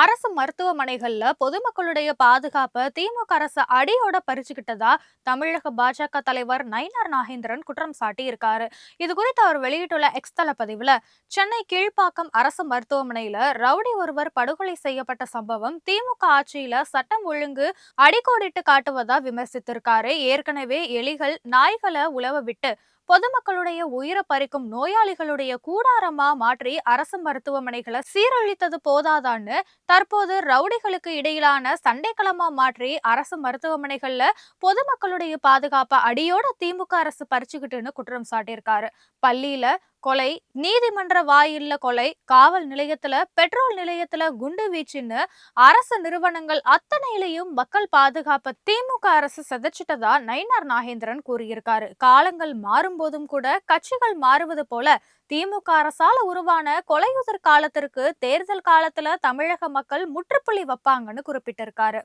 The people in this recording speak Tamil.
அரசு மருத்துவமனைகள்ல பொதுமக்களுடைய பாதுகாப்பை திமுக அரசு அடியோட பறிச்சுக்கிட்டதா தமிழக பாஜக தலைவர் நயினார் நாகேந்திரன் குற்றம் சாட்டி இருக்காரு. இது குறித்து அவர் வெளியிட்டுள்ள எக்ஸ் தள பதிவுல, சென்னை கீழ்ப்பாக்கம் அரசு மருத்துவமனையில ரவுடி ஒருவர் படுகொலை செய்யப்பட்ட சம்பவம் திமுக ஆட்சியில சட்டம் ஒழுங்கு அடிக்கோடிட்டு காட்டுவதா விமர்சித்திருக்காரு. ஏற்கனவே எலிகள் நாய்களை உலவ விட்டு பொதுமக்களுடைய உயிரை பறிக்கும் நோயாளிகளுடைய கூடாரமா மாற்றி அரசு மருத்துவமனைகளை சீரழித்தது போதாதான்னு தற்போது ரவுடிகளுக்கு இடையிலான சண்டைக்களமா மாற்றி அரசு மருத்துவமனைகள்ல பொதுமக்களுடைய பாதுகாப்பை அடியோட திமுக அரசு பறிச்சுக்கிட்டுன்னு குற்றம் சாட்டியிருக்காரு. பள்ளியில கொலை, நீதிமன்ற வாயில்ல கொலை, காவல் நிலையத்துல பெட்ரோல் நிலையத்துல குண்டு வீச்சுன்னு அரசு நிறுவனங்கள் அத்தனையிலையும் மக்கள் பாதுகாப்பை திமுக அரசு சிதைச்சிட்டதா நயினார் நாகேந்திரன் கூறியிருக்காரு. காலங்கள் மாறும்போதும் கூட கட்சிகள் மாறுவது போல திமுக அரசால உருவான கொலையுதிர் காலத்திற்கு தேர்தல் காலத்துல தமிழக மக்கள் முற்றுப்புள்ளி வைப்பாங்கன்னு குறிப்பிட்டிருக்காரு.